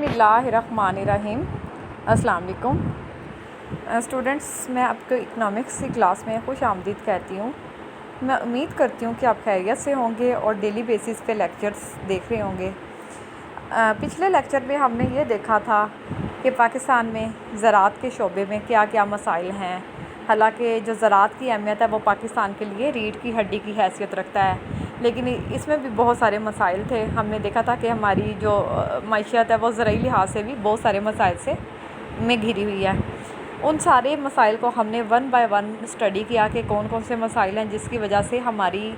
بسم اللہ الرحمن الرحیم۔ السلام علیکم اسٹوڈنٹس، میں آپ کو اکنامکس کی کلاس میں خوش آمدید کہتی ہوں۔ میں امید کرتی ہوں کہ آپ خیریت سے ہوں گے اور ڈیلی بیسس پہ لیکچرز دیکھ رہے ہوں گے۔ پچھلے لیکچر میں ہم نے یہ دیکھا تھا کہ پاکستان میں زراعت کے شعبے میں کیا کیا مسائل ہیں۔ حالانکہ جو زراعت کی اہمیت ہے وہ پاکستان کے لیے ریڑھ کی ہڈی کی حیثیت رکھتا ہے، لیکن اس میں بھی بہت سارے مسائل تھے۔ ہم نے دیکھا تھا کہ ہماری جو معیشت ہے وہ زرعی لحاظ سے بھی بہت سارے مسائل میں گھری ہوئی ہے۔ ان سارے مسائل کو ہم نے ون بائی ون اسٹڈی کیا کہ کون کون سے مسائل ہیں جس کی وجہ سے ہماری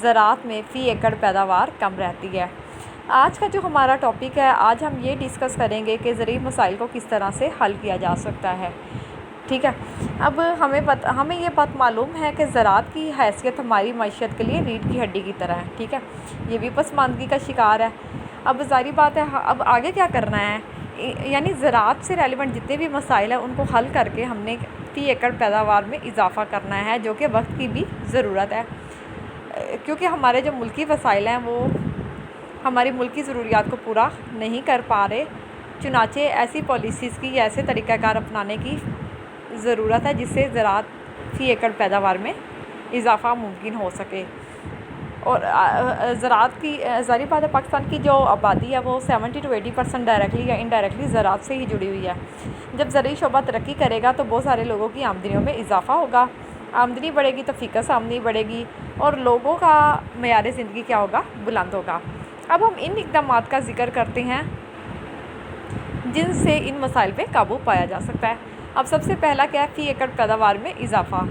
زراعت میں فی ایکڑ پیداوار کم رہتی ہے۔ آج کا جو ہمارا ٹاپک ہے، آج ہم یہ ڈسکس کریں گے کہ زرعی مسائل کو کس طرح سے حل کیا جا سکتا ہے۔ ٹھیک ہے، اب ہمیں یہ بات معلوم ہے کہ زراعت کی حیثیت ہماری معیشت کے لیے ریڑھ کی ہڈی کی طرح ہے۔ ٹھیک ہے، یہ بھی پسماندگی کا شکار ہے۔ اب ظاہری بات ہے، اب آگے کیا کرنا ہے، یعنی زراعت سے ریلیونٹ جتنے بھی مسائل ہیں ان کو حل کر کے ہم نے فی ایکڑ پیداوار میں اضافہ کرنا ہے، جو کہ وقت کی بھی ضرورت ہے، کیونکہ ہمارے جو ملکی وسائل ہیں وہ ہماری ملکی ضروریات کو پورا نہیں کر پا رہے۔ چنانچہ ایسی پالیسیز کی یا ایسے طریقہ کار اپنانے کی ضرورت ہے جس سے زراعت فی ایکڑ پیداوار میں اضافہ ممکن ہو سکے۔ اور زراعت کی ظاہری بات ہے، پاکستان کی جو آبادی ہے وہ 70 to 80% ڈائریکٹلی یا انڈائریکٹلی زراعت سے ہی جڑی ہوئی ہے۔ جب زرعی شعبہ ترقی کرے گا تو بہت سارے لوگوں کی آمدنیوں میں اضافہ ہوگا، آمدنی بڑھے گی تو فیکس آمدنی بڑھے گی اور لوگوں کا معیار زندگی کیا ہوگا، بلند ہوگا۔ اب ہم ان اقدامات کا ذکر کرتے ہیں جن سے ان مسائل پہ قابو پایا جا سکتا ہے۔ اب سب سے پہلا کیا ہے، فی ایکڑ پیداوار میں اضافہ۔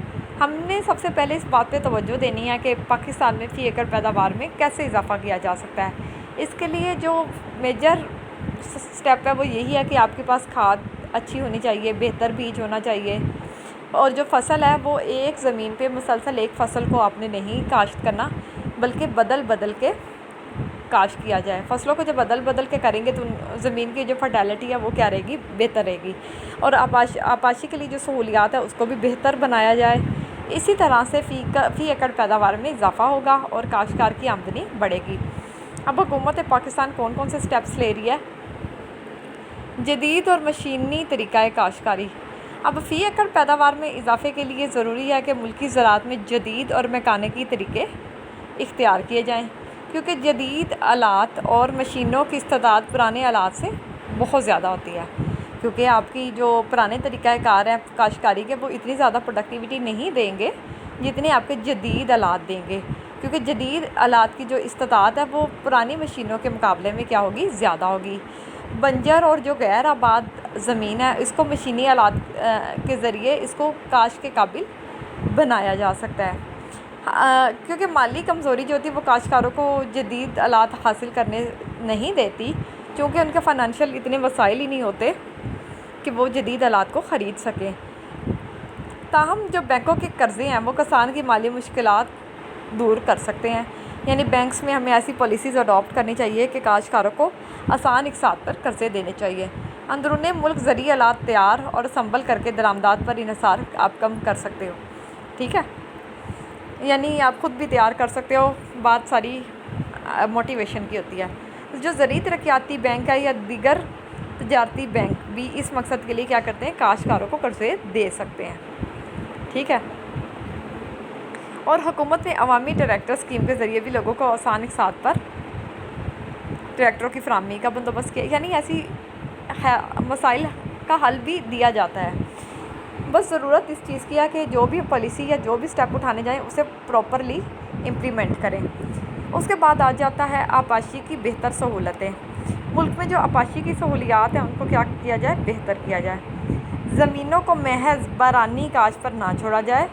ہم نے سب سے پہلے اس بات پہ توجہ دینی ہے کہ پاکستان میں فی ایکڑ پیداوار میں کیسے اضافہ کیا جا سکتا ہے۔ اس کے لیے جو میجر سٹیپ ہے وہ یہی ہے کہ آپ کے پاس کھاد اچھی ہونی چاہیے، بہتر بیج ہونا چاہیے، اور جو فصل ہے وہ ایک زمین پہ مسلسل ایک فصل کو آپ نے نہیں کاشت کرنا بلکہ بدل بدل کے کاشت کیا جائے۔ فصلوں کو جب بدل بدل کے کریں گے تو زمین کی جو فرٹیلٹی ہے وہ کیا رہے گی، بہتر رہے گی، اور آبپاشی کے لیے جو سہولیات ہے اس کو بھی بہتر بنایا جائے۔ اسی طرح سے فی ایکڑ پیداوار میں اضافہ ہوگا اور کاشتکار کی آمدنی بڑھے گی۔ اب حکومت پاکستان کون کون سے سٹیپس لے رہی ہے؟ جدید اور مشینی طریقہ کاشتکاری۔ اب فی ایکڑ پیداوار میں اضافے کے لیے ضروری ہے کہ ملکی زراعت میں جدید اور میکانیکی طریقے اختیار کیے جائیں، کیونکہ جدید آلات اور مشینوں کی استعداد پرانے آلات سے بہت زیادہ ہوتی ہے، کیونکہ آپ کی جو پرانے طریقہ کار ہیں کاشتکاری کے وہ اتنی زیادہ پروڈکٹیوٹی نہیں دیں گے جتنے آپ کے جدید آلات دیں گے، کیونکہ جدید آلات کی جو استعداد ہے وہ پرانی مشینوں کے مقابلے میں کیا ہوگی، زیادہ ہوگی۔ بنجر اور جو غیر آباد زمین ہے اس کو مشینی آلات کے ذریعے اس کو کاشت کے قابل بنایا جا سکتا ہے، کیونکہ مالی کمزوری جو ہوتی ہے وہ کاشتکاروں کو جدید آلات حاصل کرنے نہیں دیتی، چونکہ ان کے فائنینشیل اتنے وسائل ہی نہیں ہوتے کہ وہ جدید آلات کو خرید سکیں۔ تاہم جو بینکوں کے قرضے ہیں وہ کسان کی مالی مشکلات دور کر سکتے ہیں، یعنی بینکس میں ہمیں ایسی پالیسیز اڈاپٹ کرنی چاہیے کہ کاشتکاروں کو آسان اقساط پر قرضے دینے چاہیے۔ اندرون ملک زرعی آلات تیار اور اسمبل کر کے درآمدات پر انحصار آپ کم کر سکتے ہو۔ ٹھیک ہے، یعنی آپ خود بھی تیار کر سکتے ہو، بات ساری موٹیویشن کی ہوتی ہے۔ جو زرعی ترقیاتی بینک ہے یا دیگر تجارتی بینک بھی اس مقصد کے لیے کیا کرتے ہیں، کاشتکاروں کو قرضے دے سکتے ہیں۔ ٹھیک ہے، اور حکومت نے عوامی ٹریکٹر اسکیم کے ذریعے بھی لوگوں کو آسان اقساط پر ٹریکٹروں کی فراہمی کا بندوبست کیا، یعنی ایسی مسائل کا حل بھی دیا جاتا ہے۔ بس ضرورت اس چیز کی ہے کہ جو بھی پالیسی یا جو بھی سٹیپ اٹھانے جائیں اسے پراپرلی امپلیمنٹ کریں۔ اس کے بعد آ جاتا ہے آبپاشی کی بہتر سہولتیں۔ ملک میں جو آبپاشی کی سہولیات ہیں ان کو کیا کیا جائے، بہتر کیا جائے۔ زمینوں کو محض بارانی کاشت پر نہ چھوڑا جائے۔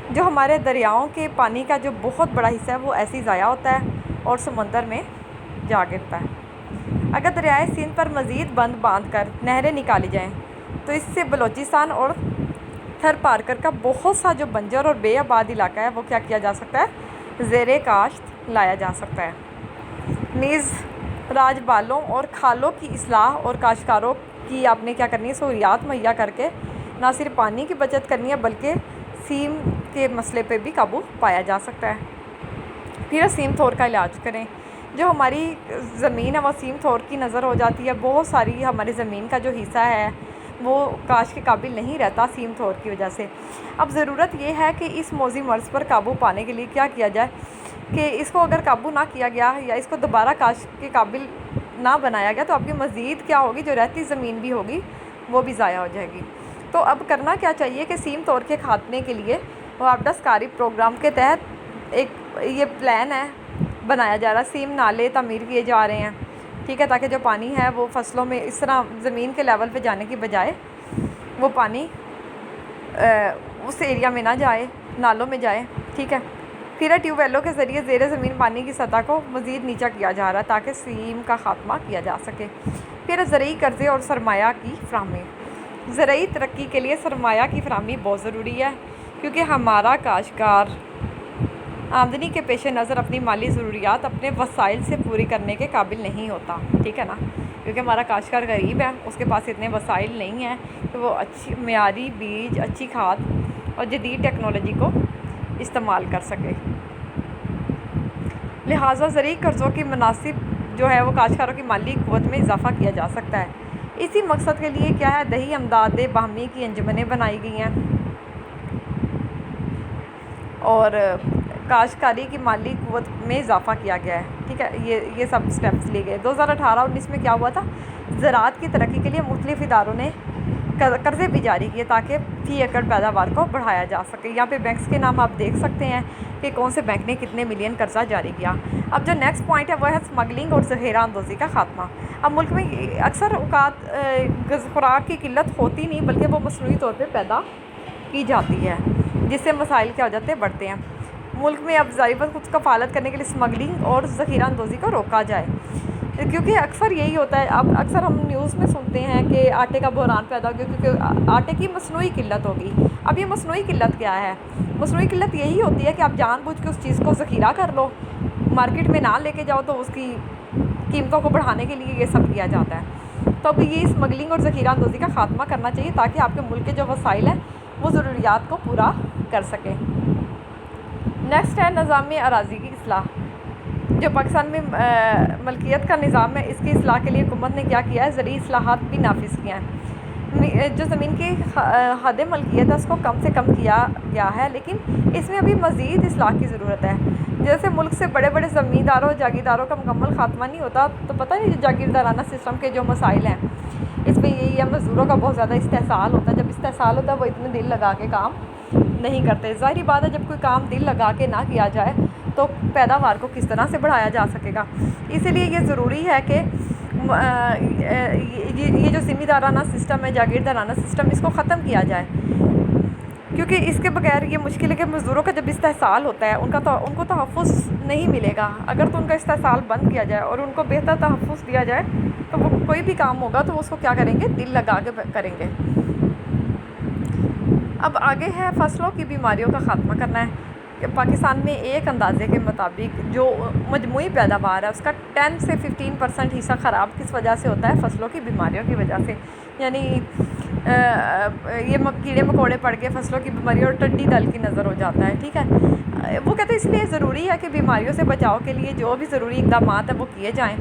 جو ہمارے دریاؤں کے پانی کا جو بہت بڑا حصہ ہے وہ ایسے ہی ضائع ہوتا ہے اور سمندر میں جا گرتا ہے۔ اگر دریائے سندھ پر مزید بند باندھ کر نہریں نکالی جائیں تو اس سے بلوچستان اور تھر پارکر کا بہت سا جو بنجر اور بے آباد علاقہ ہے وہ کیا کیا جا سکتا ہے، زیر کاشت لایا جا سکتا ہے۔ نیز راج بالوں اور کھالوں کی اصلاح اور کاشتکاروں کی آپ نے کیا کرنی ہے، سہولیات مہیا کر کے نہ صرف پانی کی بچت کرنی ہے بلکہ سیم کے مسئلے پہ بھی قابو پایا جا سکتا ہے۔ پھر اسیم طور کا علاج کریں، جو ہماری زمین ہے وہ سیم طور کی نظر ہو جاتی ہے. بہت ساری ہماری زمین کا جو حصہ ہے وہ کاشت کے قابل نہیں رہتا سیم طور کی وجہ سے. اب ضرورت یہ ہے کہ اس موذی مرض پر قابو پانے کے لیے کیا کیا جائے کہ اس کو اگر قابو نہ کیا گیا یا اس کو دوبارہ کاشت کے قابل نہ بنایا گیا تو آپ کی مزید کیا ہوگی، جو رہتی زمین بھی ہوگی وہ بھی ضائع ہو جائے گی. تو اب کرنا کیا چاہیے کہ سیم طور کے خاتمے کے لیے معاہدہ سکاری پروگرام کے تحت ایک یہ پلان ہے بنایا جا رہا ہے. سیم نالے تعمیر کیے جا رہے ہیں، ٹھیک ہے، تاکہ جو پانی ہے وہ فصلوں میں اس طرح زمین کے لیول پہ جانے کی بجائے وہ پانی اس ایریا میں نہ جائے، نالوں میں جائے، ٹھیک ہے. پھر ٹیوب ویلوں کے ذریعے زیر زمین پانی کی سطح کو مزید نیچا کیا جا رہا ہے تاکہ سیم کا خاتمہ کیا جا سکے. پھر زرعی قرضے اور سرمایہ کی فراہمی. زرعی ترقی کے لیے سرمایہ کی فراہمی بہت ضروری ہے، کیونکہ ہمارا کاشتکار آمدنی کے پیش نظر اپنی مالی ضروریات اپنے وسائل سے پوری کرنے کے قابل نہیں ہوتا، ٹھیک ہے نا، کیونکہ ہمارا کاشتکار غریب ہے، اس کے پاس اتنے وسائل نہیں ہیں کہ وہ اچھی معیاری بیج، اچھی کھاد اور جدید ٹیکنالوجی کو استعمال کر سکے. لہٰذا زرعی قرضوں کی مناسب جو ہے وہ کاشتکاروں کی مالی قوت میں اضافہ کیا جا سکتا ہے. اسی مقصد کے لیے کیا ہے، دیہی امداد باہمی کی انجمنیں بنائی گئی ہیں اور کاشتکاری کی مالی قوت میں اضافہ کیا گیا ہے، ٹھیک ہے. یہ سب سٹیپس لیے گئے. 2018-19 میں کیا ہوا تھا، زراعت کی ترقی کے لیے مختلف اداروں نے قرضے بھی جاری کیے تاکہ فی ایکڑ پیداوار کو بڑھایا جا سکے. یہاں پہ بینکس کے نام آپ دیکھ سکتے ہیں کہ کون سے بینک نے کتنے ملین قرضہ جاری کیا. اب جو نیکسٹ پوائنٹ ہے وہ ہے اسمگلنگ اور ذخیرہ اندوزی کا خاتمہ. اب ملک میں اکثر اوقات خوراک کی قلت ہوتی نہیں بلکہ وہ مصنوعی طور پہ پیدا کی جاتی ہے، جس سے مسائل کیا ہو جاتے ہیں، بڑھتے ہیں. ملک میں اب ظاہر خود کفالت کرنے کے لیے اسمگلنگ اور ذخیرہ اندوزی کو روکا جائے، کیونکہ اکثر یہی ہوتا ہے. اب اکثر ہم نیوز میں سنتے ہیں کہ آٹے کا بحران پیدا ہو گیا کیونکہ آٹے کی مصنوعی قلت ہوگی. اب یہ مصنوعی قلت کیا ہے؟ مصنوعی قلت یہی ہوتی ہے کہ آپ جان بوجھ کے اس چیز کو ذخیرہ کر لو، مارکیٹ میں نہ لے کے جاؤ، تو اس کی قیمتوں کو بڑھانے کے لیے یہ سب کیا جاتا ہے. تو اب یہ اسمگلنگ اور ذخیرہ اندوزی کا خاتمہ کرنا چاہیے تاکہ آپ کے ملک کے جو وسائل ہیں وہ ضروریات کو پورا کر سکیں. نیکسٹ ہے نظام اراضی کی اصلاح. جو پاکستان میں ملکیت کا نظام ہے، اس کی اصلاح کے لیے حکومت نے کیا کیا ہے، زرعی اصلاحات بھی نافذ کیا ہیں. جو زمین کی حد ملکیت ہے اس کو کم سے کم کیا گیا ہے، لیکن اس میں ابھی مزید اصلاح کی ضرورت ہے. جیسے ملک سے بڑے بڑے زمینداروں جاگیرداروں کا مکمل خاتمہ نہیں ہوتا، تو پتہ نہیں جو جاگیردارانہ سسٹم کے جو مسائل ہیں اس میں یہی ہے، مزدوروں کا بہت زیادہ استحصال ہوتا ہے. جب استحصال ہوتا ہے وہ اتنے دل لگا کے کام نہیں کرتے. ظاہری بات ہے جب کوئی کام دل لگا کے نہ کیا جائے تو پیداوار کو کس طرح سے بڑھایا جا سکے گا. اسی لیے یہ ضروری ہے کہ یہ جو ذمہ دارانہ سسٹم ہے، جاگیردارانہ سسٹم، اس کو ختم کیا جائے، کیونکہ اس کے بغیر یہ مشکل ہے کہ مزدوروں کا جب استحصال ہوتا ہے ان کو تحفظ نہیں ملے گا. اگر تو ان کا استحصال بند کیا جائے اور ان کو بہتر تحفظ دیا جائے تو وہ کوئی بھی کام ہوگا تو اس کو کیا کریں گے، دل لگا کے کریں گے. اب آگے ہے فصلوں کی بیماریوں کا خاتمہ کرنا ہے. کہ پاکستان میں ایک اندازے کے مطابق جو مجموعی پیداوار ہے اس کا 10 سے 15% حصہ خراب کس وجہ سے ہوتا ہے، فصلوں کی بیماریوں کی وجہ سے. یعنی یہ کیڑے مکوڑے پڑ کے فصلوں کی بیماری اور ٹڈی دل کی نظر ہو جاتا ہے، ٹھیک ہے. وہ کہتے ہیں اس لیے ضروری ہے کہ بیماریوں سے بچاؤ کے لیے جو بھی ضروری اقدامات ہیں وہ کیے جائیں،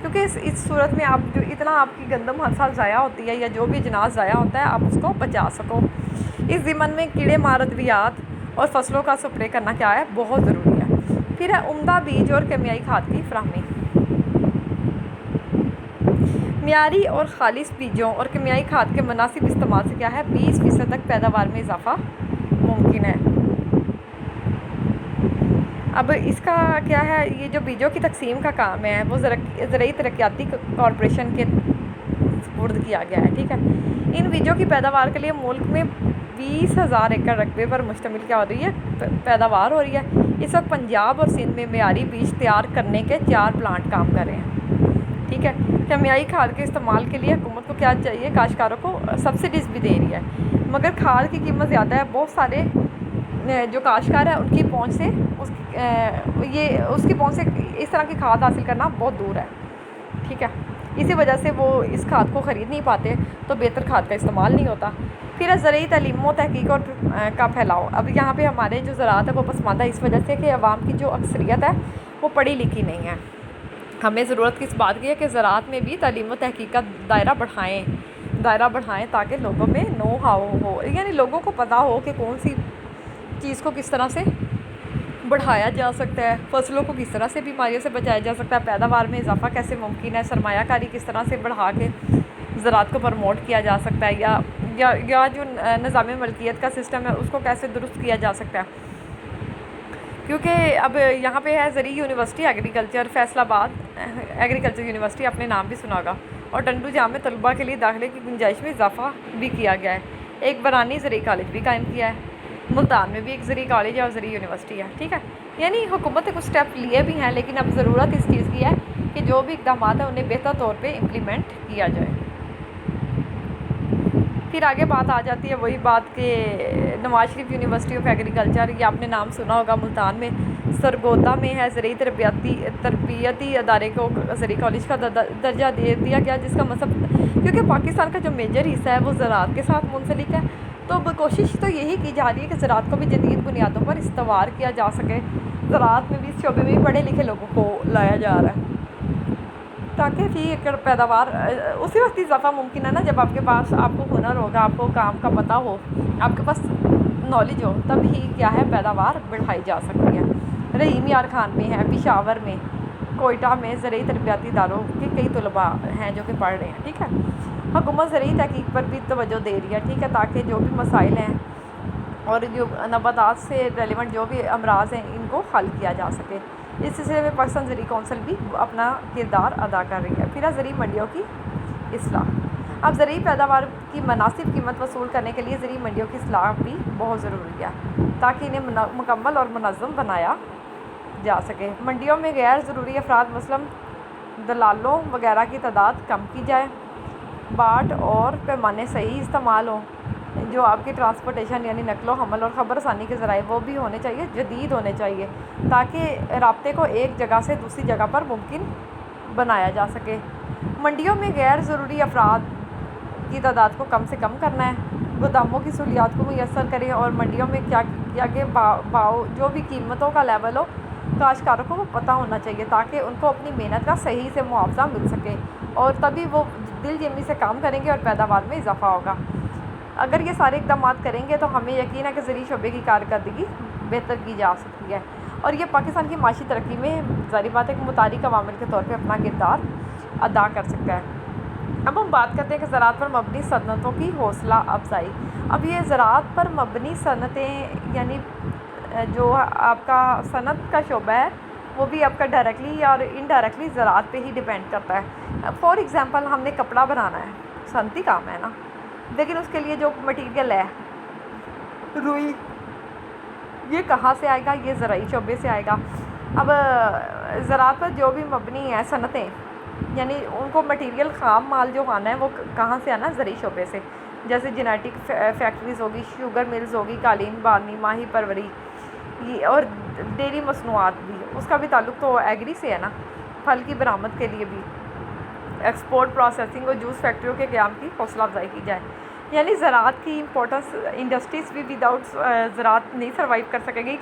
کیونکہ اس صورت میں آپ جو اتنا آپ کی گندم ہر سال ضائع ہوتی ہے یا جو بھی اجناس ضائع ہوتا ہے آپ اس کو بچا سکو. اس ضمن میں کیڑے مار ادویات اور فصلوں کا سپرے کرنا کیا ہے، بہت ضروری ہے. پھر ہے عمدہ بیج اور کیمیائی کھاد کی فراہمی. معیاری اور خالص بیجوں اور کیمیائی کھاد کے مناسب استعمال سے کیا ہے 20% تک پیداوار میں اضافہ ممکن ہے. اب اس کا کیا ہے، یہ جو بیجوں کی تقسیم کا کام ہے وہ زرعی ترقیاتی کارپوریشن کے سپرد کیا گیا ہے، ٹھیک ہے. ان بیجوں کی پیداوار کے لیے ملک میں 20,000 ایکڑ رقبے پر مشتمل کیا ہو رہی ہے، پیداوار ہو رہی ہے. اس وقت پنجاب اور سندھ میں معیاری بیج تیار کرنے کے 4 پلانٹ کام کر رہے ہیں، ٹھیک ہے. کیمیائی کھاد کے استعمال کے لیے حکومت کو کیا چاہیے، کاشتکاروں کو سبسڈیز بھی دے رہی ہے، مگر کھاد کی قیمت زیادہ ہے. بہت سارے جو کاشتکار ہیں ان کی پہنچ سے اس کی پہنچ سے اس طرح کی کھاد حاصل کرنا بہت دور ہے، ٹھیک ہے. اسی وجہ سے وہ اس کھاد کو خرید نہیں پاتے، تو بہتر کھاد کا استعمال نہیں ہوتا. پھر زرعی تعلیم و تحقیق اور کا پھیلاؤ. اب یہاں پہ ہمارے جو زراعت ہے وہ پسماندہ اس وجہ سے کہ عوام کی جو اکثریت ہے وہ پڑھی لکھی نہیں ہے. ہمیں ضرورت کس بات کی ہے کہ زراعت میں بھی تعلیم و تحقیق کا دائرہ بڑھائیں تاکہ لوگوں میں نو ہاؤ ہو، یعنی لوگوں کو پتہ ہو کہ کون سی چیز کو کس طرح سے بڑھایا جا سکتا ہے، فصلوں کو کس طرح سے بیماریوں سے بچایا جا سکتا ہے، پیداوار میں اضافہ کیسے ممکن ہے، سرمایہ کاری کس طرح سے بڑھا کے زراعت کو پروموٹ کیا جا سکتا ہے، یا جو نظام ملکیت کا سسٹم ہے اس کو کیسے درست کیا جا سکتا ہے۔ کیونکہ اب یہاں پہ ہے زرعی یونیورسٹی ایگریکلچر، فیصل آباد ایگریکلچر یونیورسٹی، آپ نے نام بھی سنا ہوگا، اور ٹنڈو جام میں طلباء کے لیے داخلے کی گنجائش میں اضافہ بھی کیا گیا ہے۔ ایک برانی زرعی کالج بھی قائم کیا ہے، ملتان میں بھی ایک زرعی کالج ہے اور زرعی یونیورسٹی ہے، ٹھیک ہے۔ یعنی حکومت نے کچھ اسٹیپ لیے بھی ہیں، لیکن اب ضرورت اس چیز کی ہے کہ جو بھی اقدامات ہیں انہیں بہتر طور پہ امپلیمنٹ کیا جائے۔ پھر آگے بات آ جاتی ہے وہی بات کہ Nawaz Sharif university of agriculture, یہ آپ نے نام سنا ہوگا، ملتان میں سرگودا میں ہے، زرعی تربیتی ادارے کو زرعی کالج کا درجہ دے دیا گیا، جس کا مطلب کیونکہ پاکستان کا جو میجر حصہ ہے وہ زراعت کے ساتھ منسلک ہے، تو کوشش تو یہی کی جا رہی ہے کہ زراعت کو بھی جدید بنیادوں پر استوار کیا جا سکے، زراعت میں بھی اس شعبے میں بھی پڑھے لکھے لوگوں کو لایا جا رہا ہے تاکہ فی ایکڑ پیداوار اسی وقت اضافہ ممکن ہے نا جب آپ کے پاس آپ کو ہنر ہوگا، آپ کو کام کا پتہ ہو، آپ کے پاس نالج ہو، تب ہی کیا ہے پیداوار بڑھائی جا سکتی ہے۔ رحیم یار خان میں ہے، پشاور میں، کوئٹہ میں زرعی تربیتی اداروں کے کئی طلباء ہیں جو کہ پڑھ رہے ہیں، ٹھیک ہے۔ حکومت زرعی تحقیق پر بھی توجہ دے رہی ہے، ٹھیک ہے، تاکہ جو بھی مسائل ہیں اور جو نباتات سے ریلیونٹ جو بھی امراض ہیں ان کو حل کیا جا سکے۔ اس سلسلے میں پاکستان زرعی کونسل بھی اپنا کردار ادا کر رہی ہے۔ پھر زرعی منڈیوں کی اصلاح، اب زرعی پیداوار کی مناسب قیمت وصول کرنے کے لیے زرعی منڈیوں کی اصلاح بھی بہت ضروری ہے تاکہ انہیں مکمل اور منظم بنایا جا سکے۔ منڈیوں میں غیر ضروری افراد مثلاً دلالوں وغیرہ کی تعداد کم کی جائے، باٹ اور پیمانے صحیح استعمال ہوں، جو آپ کی ٹرانسپورٹیشن یعنی نقل و حمل اور خبر رسانی کے ذرائع وہ بھی ہونے چاہیے، جدید ہونے چاہیے تاکہ رابطے کو ایک جگہ سے دوسری جگہ پر ممکن بنایا جا سکے۔ منڈیوں میں غیر ضروری افراد کی تعداد کو کم سے کم کرنا ہے، گوداموں کی سہولیات کو میسر کریں اور منڈیوں میں کیا کہ باؤ جو بھی قیمتوں کا لیول ہو کاشتکاروں کو وہ پتہ ہونا چاہیے تاکہ ان کو اپنی محنت کا صحیح سے معاوضہ مل سکے، اور تبھی وہ دل جمی سے کام کریں گے اور پیداوار میں اضافہ ہوگا۔ اگر یہ سارے اقدامات کریں گے تو ہمیں یقین ہے کہ زرعی شعبے کی کارکردگی بہتر کی جا سکتی ہے، اور یہ پاکستان کی معاشی ترقی میں ظاہری بات ہے کہ متحرک عوامل کے طور پہ اپنا کردار ادا کر سکتا ہے۔ اب ہم بات کرتے ہیں کہ زراعت پر مبنی صنعتوں کی حوصلہ افزائی۔ اب یہ زراعت پر مبنی صنعتیں یعنی جو آپ کا صنعت کا شعبہ ہے وہ بھی آپ کا ڈائریکٹلی اور انڈائریکٹلی زراعت پہ ہی ڈیپینڈ کرتا ہے۔ فار ایگزامپل ہم نے کپڑا بنانا ہے، صنعتی کام ہے نا، لیکن اس کے لیے جو مٹیریل ہے روئی، یہ کہاں سے آئے گا؟ یہ زرعی شعبے سے آئے گا۔ اب زراعت پر جو بھی مبنی ہے صنعتیں یعنی ان کو مٹیریل خام مال جو آنا ہے وہ کہاں سے آنا ہے؟ زرعی شعبے سے، جیسے جینیٹک فیکٹریز ہوگی، شوگر ملز ہوگی، قالین بانی، ماہی پروری اور ڈیری مصنوعات بھی، اس کا بھی تعلق تو ایگری سے ہے نا۔ پھل کی برآمد کے لیے بھی ایکسپورٹ، پروسیسنگ اور جوس فیکٹریوں کے قیام کی حوصلہ افزائی کی جائے۔ یعنی زراعت کی امپورٹنس انڈسٹریز بھی وداؤٹ زراعت نہیں سروائیو کر سکے گی،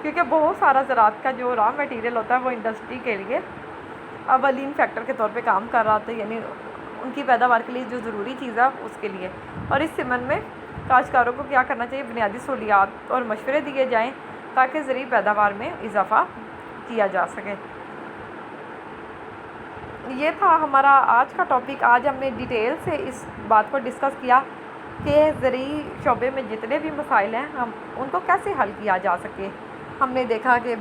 کیونکہ بہت سارا زراعت کا جو را میٹیریل ہوتا ہے وہ انڈسٹری کے لیے اولین فیکٹر کے طور پہ کام کر رہا ہوتا ہے، یعنی ان کی پیداوار کے لیے جو ضروری چیز ہے اس کے لیے۔ اور اس ضمن میں کاشتکاروں کو کیا کرنا چاہیے؟ بنیادی سہولیات اور مشورے دیے جائیں تاکہ زرعی پیداوار میں اضافہ کیا جا سکے۔ یہ تھا ہمارا آج کا ٹاپک۔ آج ہم نے ڈیٹیل سے اس بات کو ڈسکس کیا کہ زرعی شعبے میں جتنے بھی مسائل ہیں ہم ان کو کیسے حل کیا جا سکے۔ ہم نے دیکھا کہ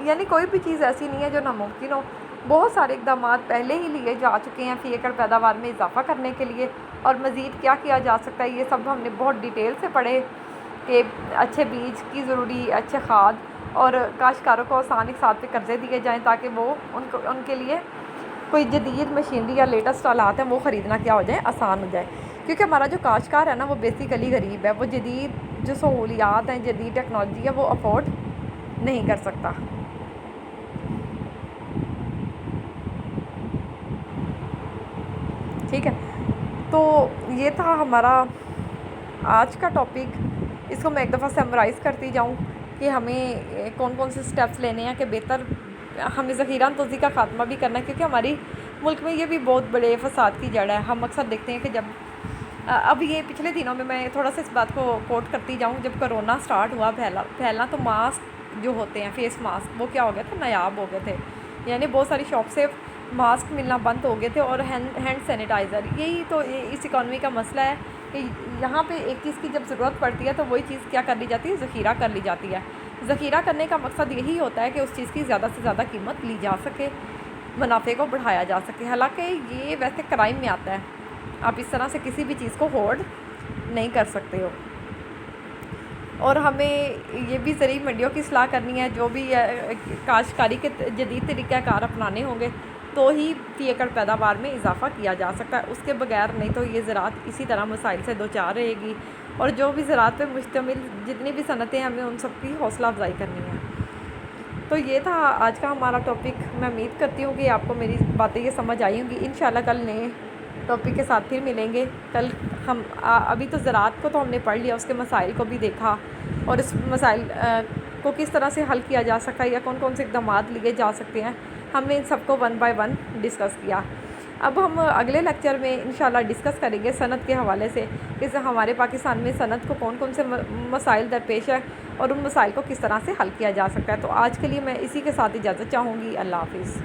یعنی کوئی بھی چیز ایسی نہیں ہے جو ناممکن ہو، بہت سارے اقدامات پہلے ہی لیے جا چکے ہیں فی ایکڑ پیداوار میں اضافہ کرنے کے لیے، اور مزید کیا کیا جا سکتا ہے یہ سب ہم نے بہت ڈیٹیل سے پڑھے کہ اچھے بیج کی ضروری، اچھے کھاد، اور کاشتکاروں کو آسان اقساط پہ قرضے دیے جائیں تاکہ وہ ان کے لیے کوئی جدید مشینری یا لیٹسٹ آلات ہیں وہ خریدنا کیا ہو جائے، آسان ہو جائے، کیونکہ ہمارا جو کاشتکار ہے نا وہ بیسیکلی غریب ہے، وہ جدید جو سہولیات ہیں، جدید ٹیکنالوجی ہے وہ افورڈ نہیں کر سکتا۔ ٹھیک ہے، تو یہ تھا ہمارا آج کا ٹاپک۔ اس کو میں ایک دفعہ سمرائز کرتی جاؤں کہ ہمیں کون کون سے سٹیپس لینے ہیں کہ بہتر ہمیں ذخیرہ اندوزی کا خاتمہ بھی کرنا ہے، کیونکہ ہماری ملک میں یہ بھی بہت بڑے فساد کی جڑ ہے۔ ہم اکثر دیکھتے ہیں کہ جب اب یہ پچھلے دنوں میں تھوڑا سا اس بات کو کوٹ کرتی جاؤں، جب کرونا سٹارٹ ہوا پھیلنا تو ماسک جو ہوتے ہیں، فیس ماسک، وہ کیا ہو گئے تھے، نایاب ہو گئے تھے، یعنی بہت ساری شاپ سے ماسک ملنا بند ہو گئے تھے، اور ہینڈ سینیٹائزر، یہی تو اس اکانومی کا مسئلہ ہے کہ یہاں پہ ایک چیز کی جب ضرورت پڑتی ہے تو وہی چیز کیا کر لی جاتی ہے، ذخیرہ کر لی جاتی ہے۔ ذخیرہ کرنے کا مقصد یہی ہوتا ہے کہ اس چیز کی زیادہ سے زیادہ قیمت لی جا سکے، منافع کو بڑھایا جا سکے، حالانکہ یہ ویسے کرائم میں آتا ہے، آپ اس طرح سے کسی بھی چیز کو ہولڈ نہیں کر سکتے ہو۔ اور ہمیں یہ بھی زرعی منڈیوں کی اصلاح کرنی ہے، جو بھی کاشتکاری کے جدید طریقہ کار اپنانے ہوں گے تو ہی فی ایکڑ پیداوار میں اضافہ کیا جا سکتا ہے، اس کے بغیر نہیں تو یہ زراعت اسی طرح مسائل سے دوچار رہے گی، اور جو بھی زراعت پہ مشتمل جتنی بھی صنعتیں ہیں ہمیں ان سب کی حوصلہ افزائی کرنی ہے۔ تو یہ تھا آج کا ہمارا ٹاپک۔ میں امید کرتی ہوں کہ آپ کو میری باتیں یہ سمجھ آئی ہوں گی۔ انشاءاللہ کل نئے ٹاپک کے ساتھ پھر ملیں گے۔ کل ہم ابھی تو زراعت کو تو ہم نے پڑھ لیا، اس کے مسائل کو بھی دیکھا، اور اس مسائل کو کس طرح سے حل کیا جا سکتا ہے یا کون کون سے اقدامات لیے جا سکتے ہیں، ہم نے ان سب کو 1 بائی 1 ڈسکس کیا۔ اب ہم اگلے لیکچر میں انشاءاللہ ڈسکس کریں گے صنعت کے حوالے سے، کہ ہمارے پاکستان میں صنعت کو کون کون سے مسائل درپیش ہے اور ان مسائل کو کس طرح سے حل کیا جا سکتا ہے۔ تو آج کے لیے میں اسی کے ساتھ اجازت چاہوں گی۔ اللہ حافظ۔